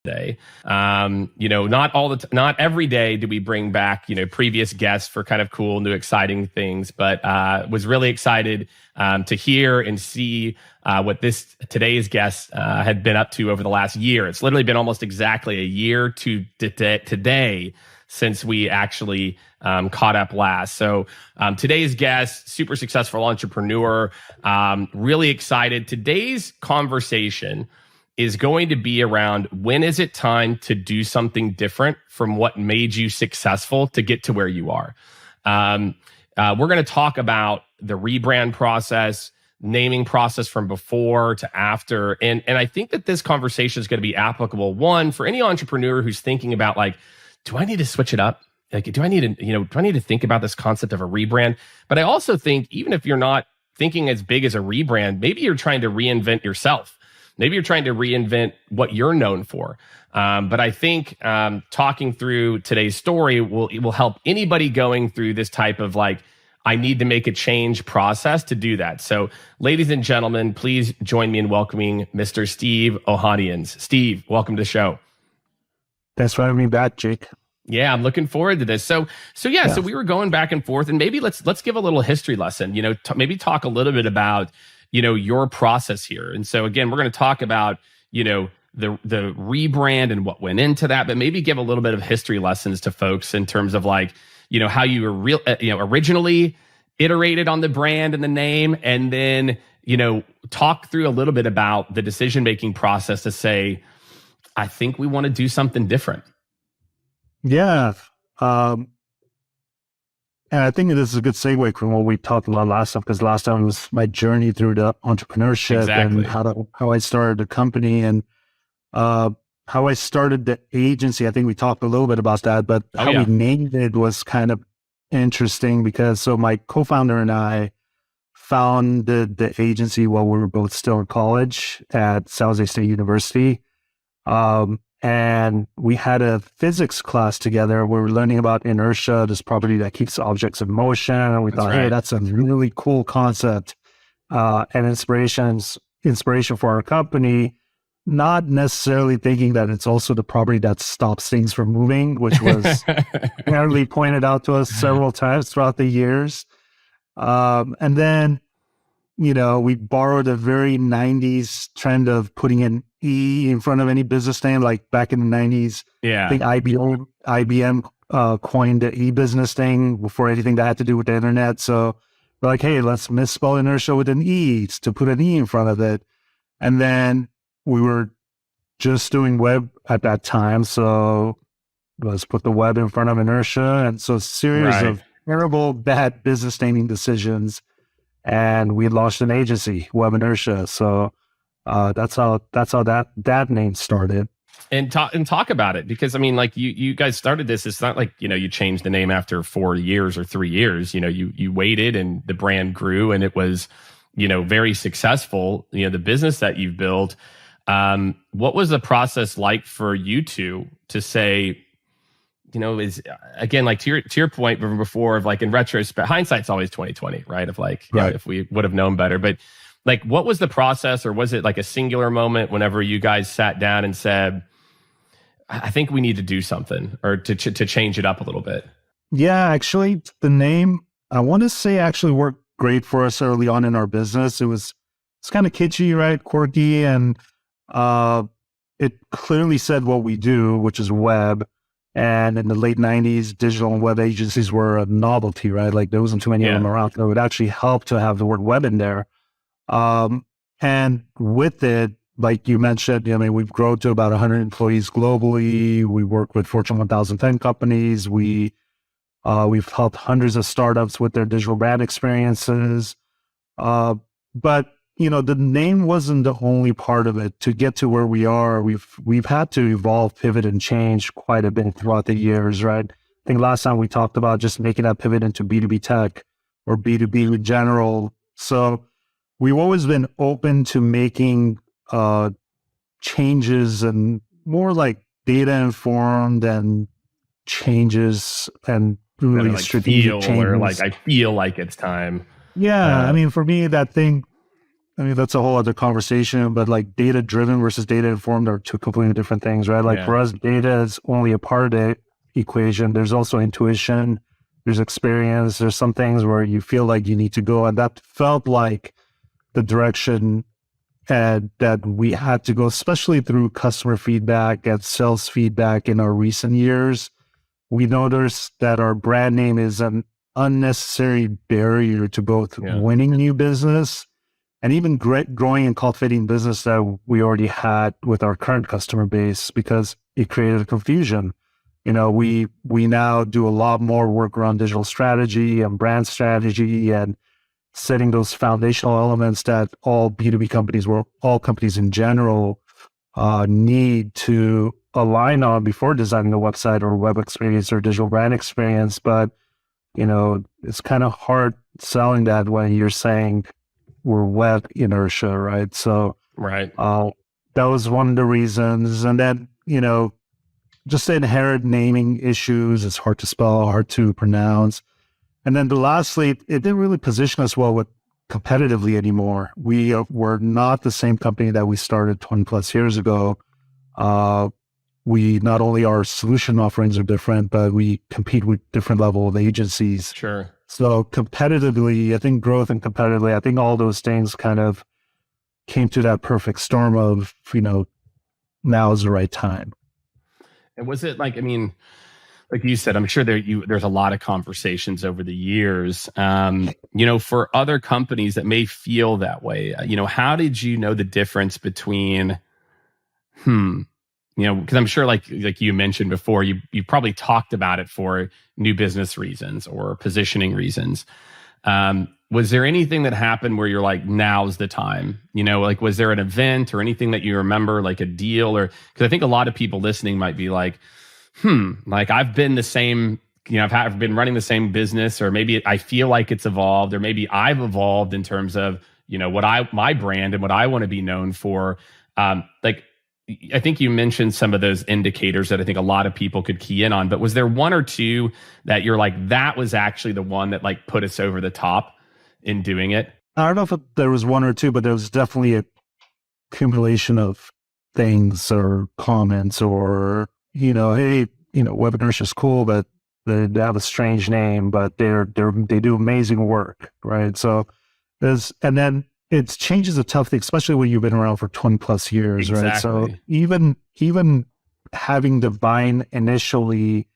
today. Not every day do we bring back, previous guests for kind of cool, new, exciting things, but was really excited to hear and see what today's guest had been up to over the last year. It's literally been almost exactly a year to today since we actually caught up last. So today's guest, super successful entrepreneur, really excited. Today's conversation is going to be around when is it time to do something different from what made you successful to get to where you are. We're going to talk about the rebrand process, naming process from before to after. And I think that this conversation is going to be applicable, one, for any entrepreneur who's thinking about do I need to switch it up? Do I need to think about this concept of a rebrand? But I also think even if you're not thinking as big as a rebrand, maybe you're trying to reinvent yourself. Maybe you're trying to reinvent what you're known for. But I think talking through today's story will help anybody going through this type of I need to make a change process to do that. So ladies and gentlemen, please join me in welcoming Mr. Steve Ohanian. Steve, welcome to the show. Thanks for having me back, Jake. Yeah, I'm looking forward to this. So we were going back and forth, and maybe let's give a little history lesson, maybe talk a little bit about your process here. And so again, we're going to talk about, the rebrand and what went into that, but maybe give a little bit of history lessons to folks in terms of how you were originally iterated on the brand and the name, and then, talk through a little bit about the decision-making process to say, I think we want to do something different. Yeah. And I think this is a good segue from what we talked about last time, because last time was my journey through the entrepreneurship and how I started the company and how I started the agency. I think we talked a little bit about that, but we named it was kind of interesting because my co-founder and I founded the agency while we were both still in college at San Jose State University. And we had a physics class together where we were learning about inertia, this property that keeps objects in motion. And we thought, hey, that's a really cool concept and inspiration for our company, not necessarily thinking that it's also the property that stops things from moving, which was apparently pointed out to us several times throughout the years. And then, we borrowed a very 90s trend of putting an E in front of any business name, like back in the 90s. Yeah. I think IBM coined the e-business thing before anything that had to do with the internet. So we're like, hey, let's misspell inertia with an E to put an E in front of it. And then we were just doing web at that time. So let's put the web in front of inertia. And so a series of terrible, bad business naming decisions. And we launched an agency, WebEnertia. So that's how that name started. And talk about it, because you guys started this. It's not like you changed the name after 4 years or 3 years. You waited, and the brand grew, and it was very successful. The business that you've built. What was the process like for you two to say? Is again, to your point from before of in retrospect, hindsight's always 20/20, right? Of if we would have known better. But what was the process, or was it a singular moment whenever you guys sat down and said, I think we need to do something, or to change it up a little bit? Yeah, actually the name, I want to say, actually worked great for us early on in our business. It's kind of kitschy, right? Quirky. And it clearly said what we do, which is web. And in the late 90s, digital and web agencies were a novelty, right? There wasn't too many of them around. So it would actually help to have the word web in there. And with it, like you mentioned, we've grown to about 100 employees globally. We work with Fortune 1010 companies. We've helped hundreds of startups with their digital brand experiences. But the name wasn't the only part of it. To get to where we are, we've had to evolve, pivot, and change quite a bit throughout the years, right? I think last time we talked about just making that pivot into B2B tech or B2B in general. So we've always been open to making changes and more data informed and changes and really strategic changes. I feel like it's time. Yeah, for me, that thing, I mean, that's a whole other conversation, but like data driven versus data informed are two completely different things, right? Like for us, data is only a part of the equation. There's also intuition, there's experience, there's some things where you feel like you need to go. And that felt like the direction that we had to go, especially through customer feedback and sales feedback in our recent years. We noticed that our brand name is an unnecessary barrier to both winning new business and even growing and cultivating business that we already had with our current customer base, because it created confusion. You know, we now do a lot more work around digital strategy and brand strategy and setting those foundational elements that all B2B companies, or all companies in general, need to align on before designing a website or web experience or digital brand experience. But, you know, it's kind of hard selling that when you're saying we're WebEnertia, right? So that was one of the reasons. And then, you know, just the inherent naming issues. It's hard to spell, hard to pronounce. And then lastly, it didn't really position us well with competitively anymore. We were not the same company that we started 20 plus years ago. We not only our solution offerings are different, but we compete with different level of agencies. Sure. So competitively, I think growth and competitively, I think all those things kind of came to that perfect storm of, you know, now is the right time. And was it like, I mean, like you said, I'm sure there's a lot of conversations over the years, you know, for other companies that may feel that way, you know, how did you know the difference between, you know, because I'm sure like you mentioned before, you probably talked about it for new business reasons or positioning reasons. Was there anything that happened where you're like, now's the time, you know, like, was there an event or anything that you remember, like a deal? Or because I think a lot of people listening might be like, like I've been the same, you know, I've been running the same business, or maybe I feel like it's evolved, or maybe I've evolved in terms of, you know, my brand and what I want to be known for. Like, I think you mentioned some of those indicators that I think a lot of people could key in on, but was there one or two that you're like, that was actually the one that like put us over the top in doing it? I don't know if there was one or two, but there was definitely a accumulation of things or comments or, you know, hey, you know, WebEnertia is cool, but they have a strange name, but they do amazing work, right? So and then it changes a tough thing, especially when you've been around for 20 plus years, exactly. Right? So even having the buy-in initially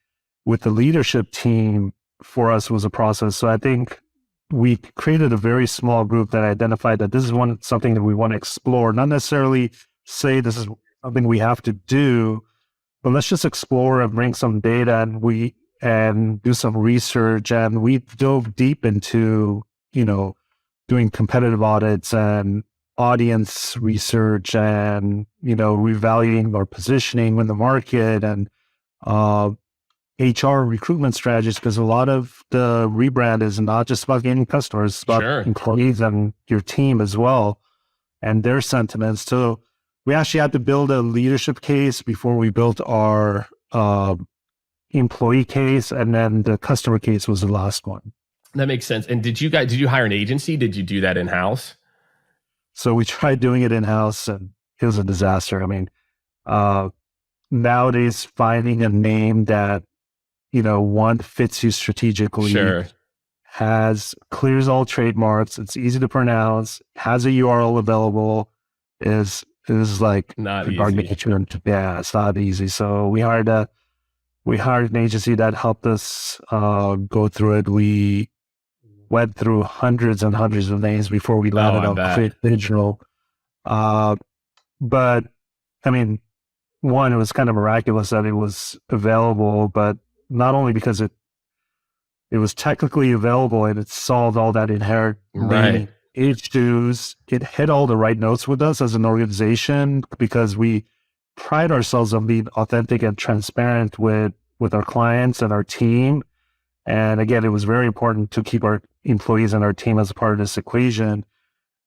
with the leadership team for us was a process. So I think we created a very small group that identified that this is something that we want to explore, not necessarily say this is something we have to do, but let's just explore and bring some data and do some research. And we dove deep into, you know, doing competitive audits and audience research and, you know, reevaluating our positioning in the market and HR recruitment strategies, because a lot of the rebrand is not just about gaining customers, it's about employees and your team as well and their sentiments. So we actually had to build a leadership case before we built our employee case, and then the customer case was the last one. That makes sense. And did you hire an agency? Did you do that in-house? So we tried doing it in-house and it was a disaster. I mean, nowadays finding a name that, you know, one fits you strategically, clears all trademarks, it's easy to pronounce, has a URL available, is like not easy. Yeah, it's not easy. So we hired an agency that helped us go through it. We went through hundreds and hundreds of names before we landed on Create Digital. But I mean, one, it was kind of miraculous that it was available, but not only because it was technically available and it solved all that inherent issues, it hit all the right notes with us as an organization, because we pride ourselves on being authentic and transparent with our clients and our team. And again, it was very important to keep our employees and our team as a part of this equation.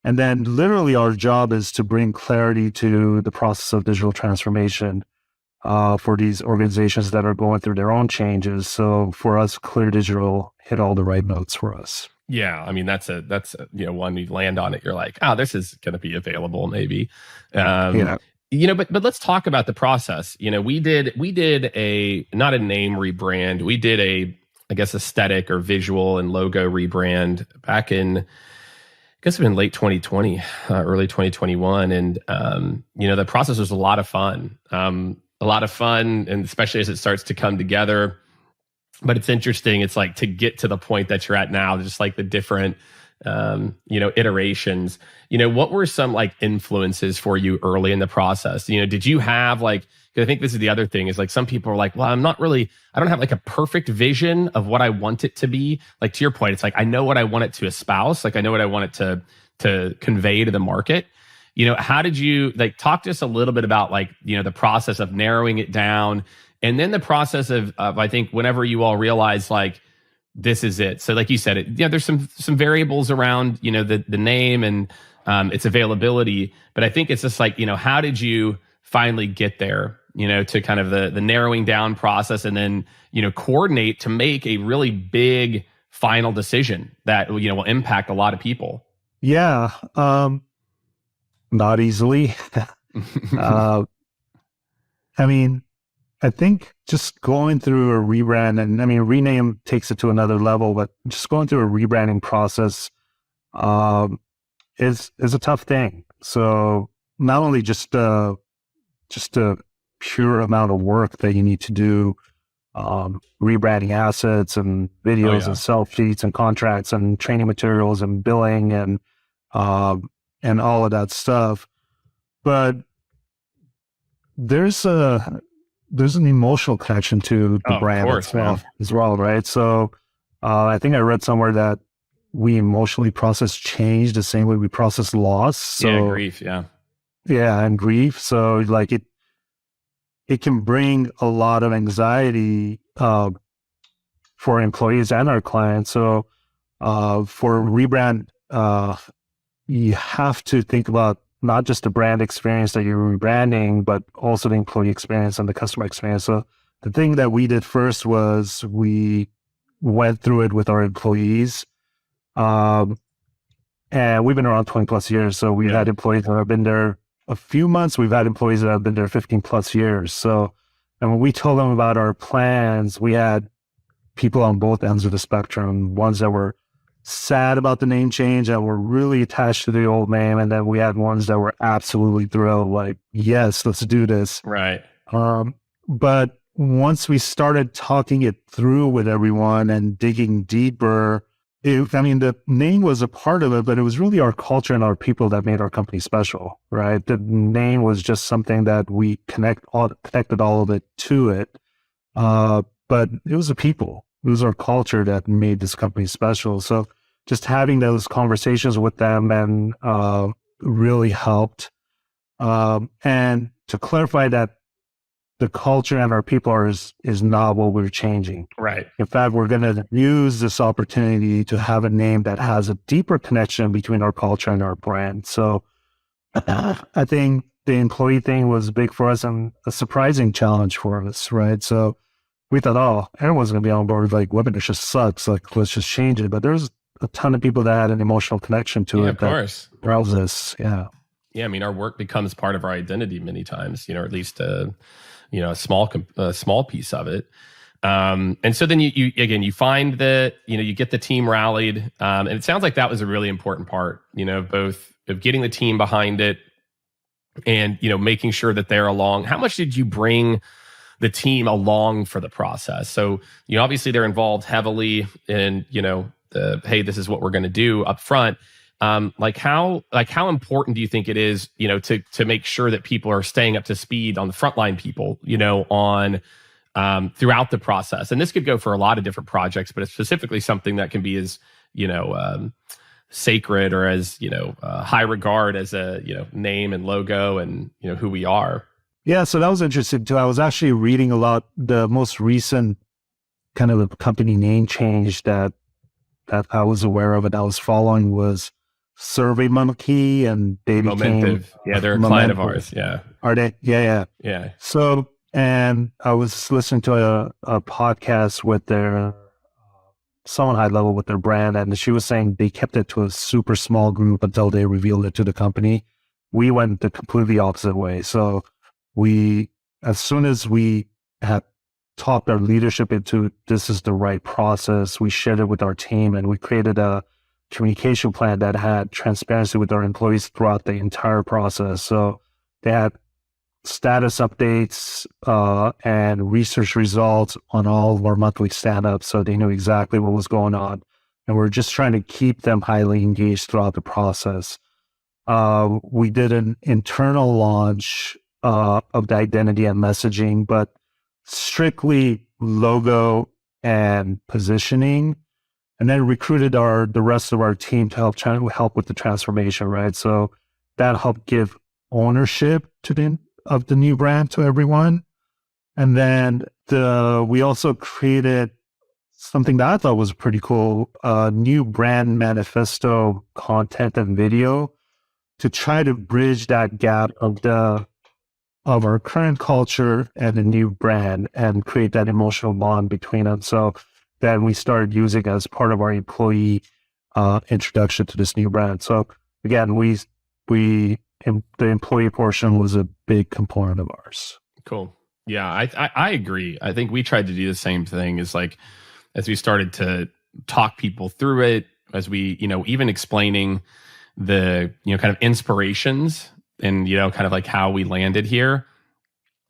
And then literally our job is to bring clarity to the process of digital transformation for these organizations that are going through their own changes. So for us, Clear Digital hit all the right notes for us. Yeah, I mean that's a one you land on it, you're like, oh, this is going to be available maybe. Yeah. But let's talk about the process. We did a not a name rebrand. We did I guess aesthetic or visual and logo rebrand back in, I guess, in late 2020, early 2021, and the process was a lot of fun. And especially as it starts to come together. But it's interesting. It's like to get to the point that you're at now, just like the different, iterations. What were some like influences for you early in the process? Did you have like, 'cause I think this is the other thing is like some people are like, well, I don't have like a perfect vision of what I want it to be. Like to your point, it's like, I know what I want it to espouse. Like I know what I want it to convey to the market. How did you like talk to us a little bit about like, the process of narrowing it down? And then the process of I think whenever you all realize like this is it. So like you said, there's some variables around the name and its availability, but I think it's just like how did you finally get there? To kind of the narrowing down process, and then coordinate to make a really big final decision that will impact a lot of people. Yeah, not easily. I mean, I think just going through a rebrand, and I mean, rename takes it to another level, but just going through a rebranding process is a tough thing. So not only just a pure amount of work that you need to do, rebranding assets and videos and sell sheets and contracts and training materials and billing and all of that stuff, but there's an emotional connection to the brand itself as well, right? So I think I read somewhere that we emotionally process change the same way we process loss. So, grief, and grief. So like it can bring a lot of anxiety for employees and our clients. So for rebrand, you have to think about not just the brand experience that you're rebranding, but also the employee experience and the customer experience. So the thing that we did first was we went through it with our employees. And we've been around 20 plus years. So we've had employees that have been there a few months. We've had employees that have been there 15 plus years. So, and when we told them about our plans, we had people on both ends of the spectrum, ones that were sad about the name change and were really attached to the old name, and then we had ones that were absolutely thrilled, like, yes, let's do this. Right. But once we started talking it through with everyone and digging deeper, the name was a part of it, but it was really our culture and our people that made our company special, right? The name was just something that we connected all of it to it, but it was the people. It was our culture that made this company special. So just having those conversations with them and really helped. And to clarify that the culture and our people is not what we're changing. Right. In fact, we're going to use this opportunity to have a name that has a deeper connection between our culture and our brand. So I think the employee thing was big for us and a surprising challenge for us, right? So we thought, everyone's going to be on board. Like, WebEnertia sucks. Like, let's just change it. But there's a ton of people that had an emotional connection to it. Of course. That browse us. Yeah. Yeah. I mean, our work becomes part of our identity many times, or at least a small piece of it. And so then you find that, you get the team rallied. And it sounds like that was a really important part, both of getting the team behind it and, making sure that they're along. How much did you bring the team along for the process? So, obviously they're involved heavily in, hey, this is what we're going to do up front. How important do you think it is, to make sure that people are staying up to speed on the frontline people, on throughout the process? And this could go for a lot of different projects, but it's specifically something that can be as, sacred or as, high regard as a, name and logo and, who we are. Yeah, so that was interesting too. I was actually reading a lot. The most recent kind of a company name change that I was aware of and I was following was SurveyMonkey, and they became they're a client of ours. Yeah, are they? Yeah. So, and I was listening to a podcast with their someone high level with their brand, and she was saying they kept it to a super small group until they revealed it to the company. We went the completely opposite way. So as soon as we had talked our leadership into this is the right process, we shared it with our team, and we created a communication plan that had transparency with our employees throughout the entire process. So they had status updates and research results on all of our monthly stand-ups, so they knew exactly what was going on. And we're just trying to keep them highly engaged throughout the process. We did an internal launch of the identity and messaging, but strictly logo and positioning, and then recruited the rest of our team to help with the transformation, right? So that helped give ownership of the new brand to everyone. And then we also created something that I thought was pretty cool, a new brand manifesto content and video to try to bridge that gap of our current culture and the new brand and create that emotional bond between them. So that we started using as part of our employee introduction to this new brand. So again, the employee portion was a big component of ours. Cool. Yeah, I agree. I think we tried to do the same thing as we started to talk people through it, as we, even explaining the, kind of inspirations and, kind of like how we landed here.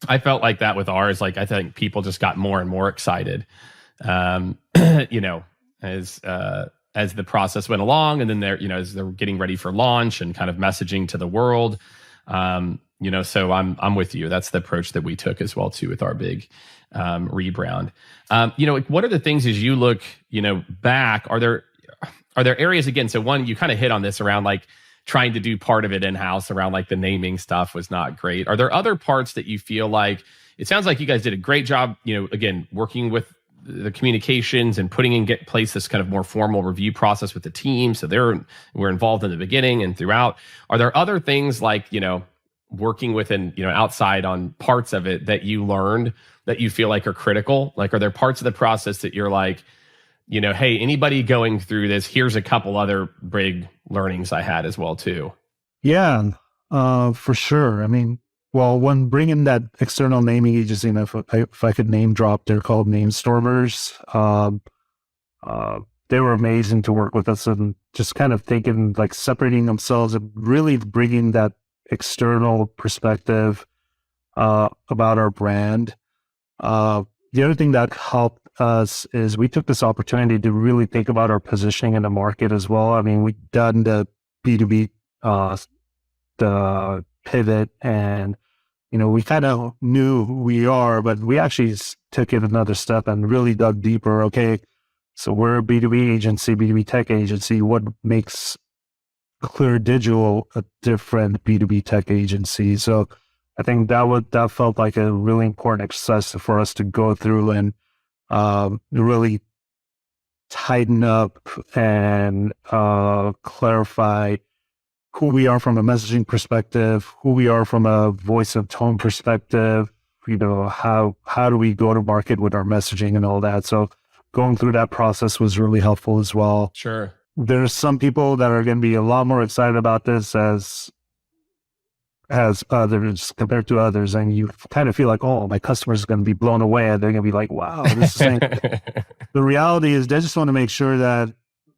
I felt like that with ours. Like, I think people just got more and more excited, as the process went along, and then as they're getting ready for launch and kind of messaging to the world. So I'm with you. That's the approach that we took as well too with our big rebrand. What are the things as you look, back? Are there areas, again? So one, you kind of hit on this around like trying to do part of it in-house around like the naming stuff was not great. Are there other parts that you feel like, it sounds like you guys did a great job, again, working with the communications and putting in place this kind of more formal review process with the team. So we're involved in the beginning and throughout. Are there other things like, working with and, outside on parts of it that you learned that you feel like are critical? Like, are there parts of the process that you're like, hey, anybody going through this, here's a couple other big learnings I had as well too? Yeah, for sure. I mean, well, when bringing that external naming agency, if I could name drop, they're called Namestormers. They were amazing to work with us, and just kind of thinking like separating themselves and really bringing that external perspective about our brand. The other thing that helped us is we took this opportunity to really think about our positioning in the market as well. I mean, we've done the B2B, the pivot, and, we kind of knew who we are, but we actually took it another step and really dug deeper. Okay, so we're a B2B agency, B2B tech agency. What makes Clear Digital a different B2B tech agency? So I think that felt like a really important exercise for us to go through and really tighten up and clarify who we are from a messaging perspective, who we are from a voice and tone perspective, how do we go to market with our messaging and all that. So going through that process was really helpful as well. Sure. There's some people that are going to be a lot more excited about this as others compared to others, and you kind of feel like, oh, my customer's going to be blown away, and they're going to be like, wow, this is saying. The reality is they just want to make sure that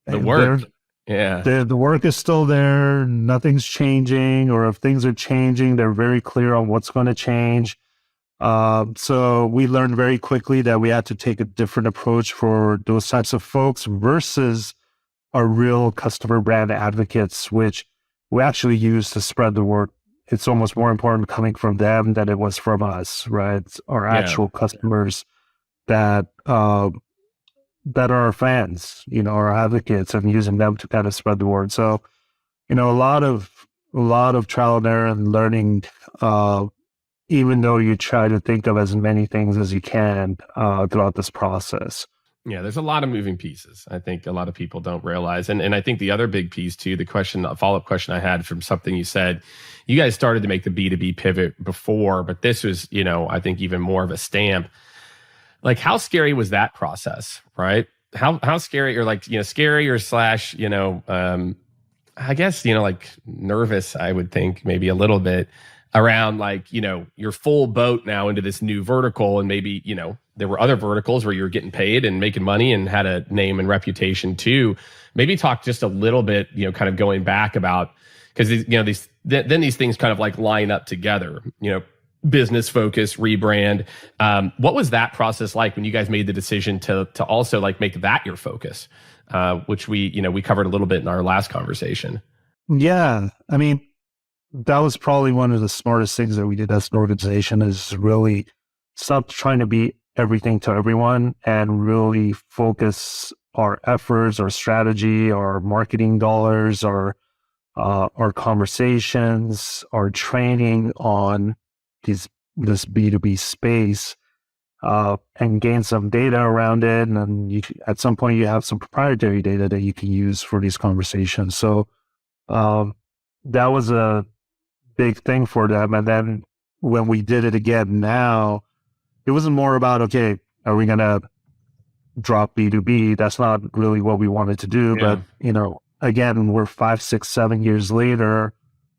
the work is still there, nothing's changing, or if things are changing, they're very clear on what's going to change. So we learned very quickly that we had to take a different approach for those types of folks versus our real customer brand advocates, which we actually use to spread the word. It's almost more important coming from them than it was from us, right? Our actual customers that are our fans, our advocates, and using them to kind of spread the word. So, a lot of trial and error and learning, even though you try to think of as many things as you can throughout this process. Yeah, there's a lot of moving pieces. I think a lot of people don't realize. And I think the other big piece too, a follow-up question I had from something you said, you guys started to make the B2B pivot before, but this was, I think even more of a stamp. Like, how scary was that process, right? how scary, or like, scary, or slash, I guess, like nervous, I would think maybe a little bit around like, your full boat now into this new vertical. And maybe, there were other verticals where you were getting paid and making money and had a name and reputation too. Maybe talk just a little bit, kind of going back about, because then these things kind of like line up together, business focus, rebrand. What was that process like when you guys made the decision to also like make that your focus? Which we covered a little bit in our last conversation. Yeah. I mean, that was probably one of the smartest things that we did as an organization, is really stop trying to be everything to everyone and really focus our efforts, our strategy, our marketing dollars, our conversations, our training on this B2B space, and gain some data around it. And then at some point you have some proprietary data that you can use for these conversations. So that was a big thing for them. And then when we did it again now, it wasn't more about, okay, are we going to drop B2B? That's not really what we wanted to do. Yeah. But, again, we're 5, 6, 7 years later,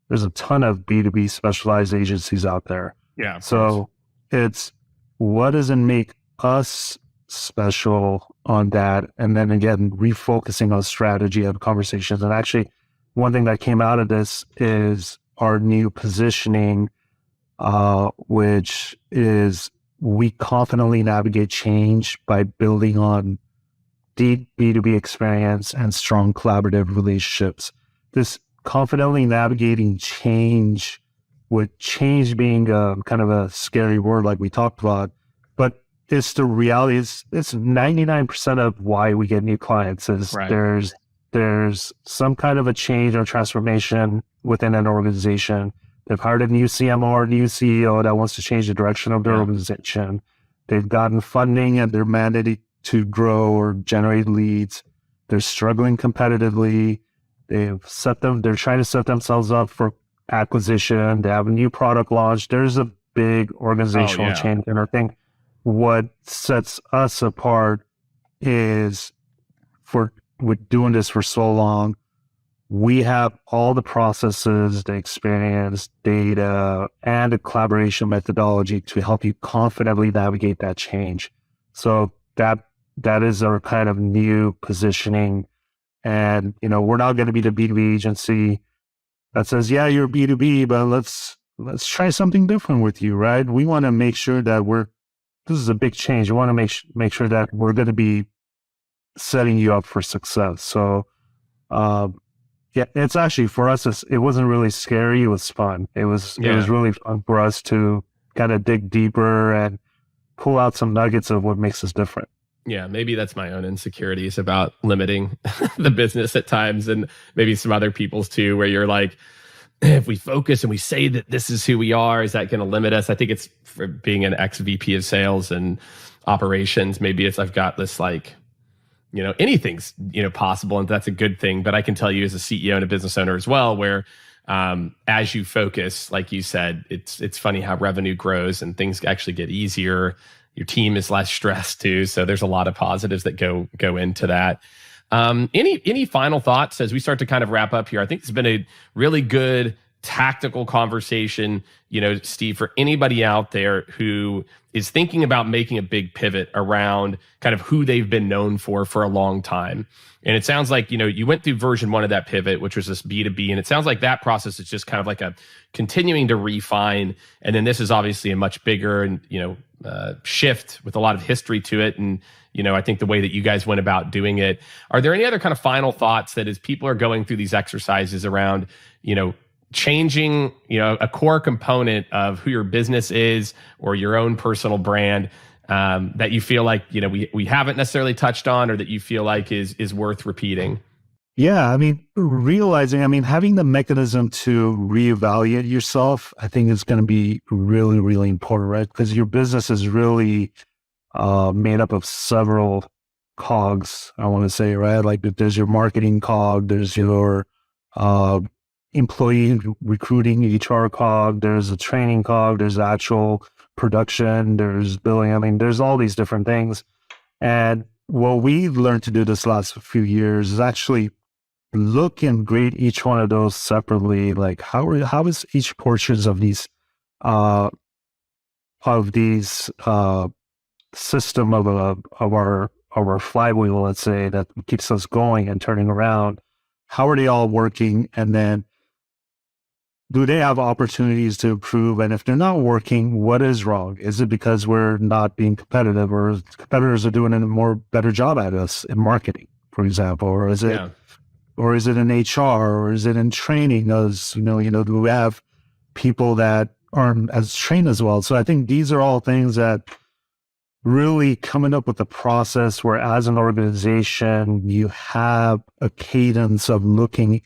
there's a ton of B2B specialized agencies out there. Yeah. So it's, what does it make us special on that? And then again, refocusing on strategy and conversations. And actually, one thing that came out of this is our new positioning, which is we confidently navigate change by building on deep B2B experience and strong collaborative relationships. This confidently navigating change, with change being kind of a scary word like we talked about, but it's the reality. It's 99% of why we get new clients is right. There's some kind of a change or transformation within an organization. They've hired a new CMO or new CEO that wants to change the direction of their organization. They've gotten funding and they're mandated to grow or generate leads. They're struggling competitively. They're trying to set themselves up for acquisition. They have a new product launch. There's a big organizational change. And I think what sets us apart is, with doing this for so long, we have all the processes, the experience, data, and the collaboration methodology to help you confidently navigate that change. So that is our kind of new positioning. And, we're not going to be the B2B agency that says, yeah, you're B2B, but let's try something different with you, right? We want to make sure that this is a big change. We want to make sure that we're going to be setting you up for success. So, it's actually, for us, it wasn't really scary. It was fun. It was really fun for us to kind of dig deeper and pull out some nuggets of what makes us different. Yeah, maybe that's my own insecurities about limiting the business at times, and maybe some other people's too, where you're like, if we focus and we say that this is who we are, is that going to limit us? I think it's, for being an ex-VP of sales and operations, maybe it's, I've got this like, anything's, possible, and that's a good thing. But I can tell you as a CEO and a business owner as well, where as you focus, like you said, it's funny how revenue grows and things actually get easier. Your team is less stressed too. So there's a lot of positives that go into that. Any final thoughts as we start to kind of wrap up here? I think it's been a really good tactical conversation, Steve, for anybody out there who is thinking about making a big pivot around kind of who they've been known for a long time. And it sounds like, you went through version 1 of that pivot, which was this B2B. And it sounds like that process is just kind of like a continuing to refine. And then this is obviously a much bigger and, shift with a lot of history to it. And, I think the way that you guys went about doing it. Are there any other kind of final thoughts that as people are going through these exercises around, changing, a core component of who your business is or your own personal brand, that you feel like, we haven't necessarily touched on, or that you feel like is worth repeating? Yeah. I mean, having the mechanism to reevaluate yourself, I think is going to be really, really important, right? Because your business is really made up of several cogs, I want to say, right? Like there's your marketing cog, there's your employee recruiting, HR cog, there's a training cog, there's actual production, there's billing. There's all these different things. And what we learned to do this last few years is actually look and grade each one of those separately. Like how is each portions of these system of our flywheel, let's say, that keeps us going and turning around, how are they all working? And then do they have opportunities to improve? And if they're not working, what is wrong? Is it because we're not being competitive, or competitors are doing a better job at us in marketing, for example? Or is it in HR, or is it in training? As do we have people that aren't as trained as well? So I think these are all things that really coming up with a process where, as an organization, you have a cadence of looking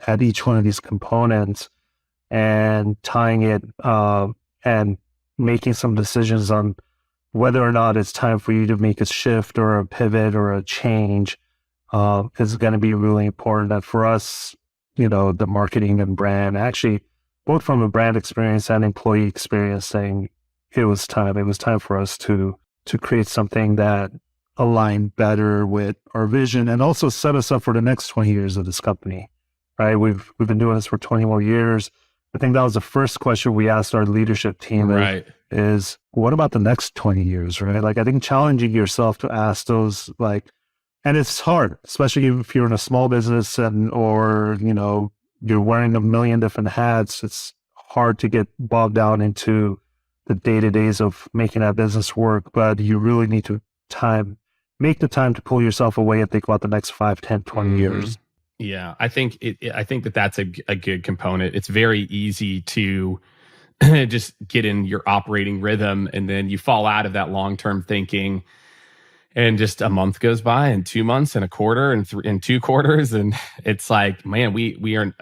at each one of these components and tying it and making some decisions on whether or not it's time for you to make a shift or a pivot or a change is going to be really important. That for us, the marketing and brand, actually, both from a brand experience and employee experience, saying it was time for us to create something that aligned better with our vision and also set us up for the next 20 years of this company, right? We've been doing this for 20 more years. I think that was the first question we asked our leadership team, right? Is what about the next 20 years, right? Like, I think challenging yourself to ask those, and it's hard, especially if you're in a small business or you're wearing a million different hats. It's hard to get bogged down into the day-to-days of making that business work, but you really need to make the time to pull yourself away and think about the next 5, 10, 20 years. Yeah, I think that's a good component. It's very easy to just get in your operating rhythm, and then you fall out of that long-term thinking, and just a month goes by, and 2 months, and a quarter, and 2 quarters, and it's like, man, we are,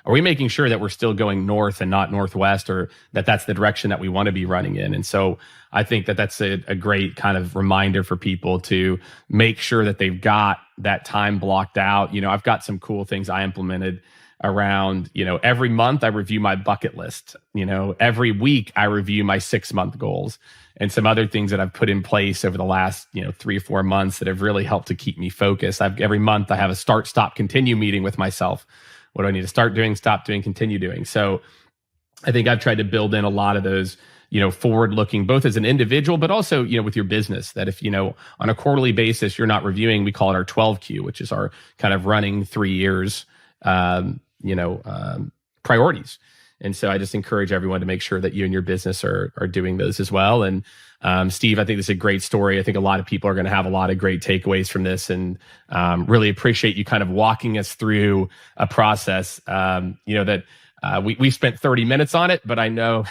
are we making sure that we're still going north and not northwest, or that's the direction that we want to be running in? And so I think that's a great kind of reminder for people to make sure that they've got that time blocked out. I've got some cool things I implemented around, every month I review my bucket list. Every week I review my 6-month goals, and some other things that I've put in place over the last, 3 or 4 months that have really helped to keep me focused. Every month I have a start, stop, continue meeting with myself. What do I need to start doing, stop doing, continue doing? So I think I've tried to build in a lot of those, forward looking, both as an individual, but also, with your business, that if, on a quarterly basis, you're not reviewing, we call it our 12Q, which is our kind of running 3 years, priorities. And so I just encourage everyone to make sure that you and your business are doing those as well. And Steve, I think this is a great story. I think a lot of people are going to have a lot of great takeaways from this, and really appreciate you kind of walking us through a process, that we spent 30 minutes on it, but I know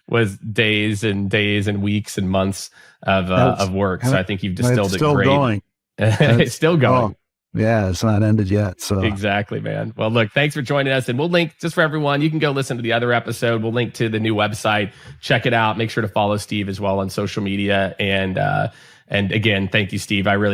was days and days and weeks and months of work. So I think you've distilled it great. Going. It's still going. Oh. Yeah, it's not ended yet. So exactly, man. Well, look, thanks for joining us, and we'll link, just for everyone, you can go listen to the other episode. We'll link to the new website. Check it out. Make sure to follow Steve as well on social media. And again, thank you, Steve. I really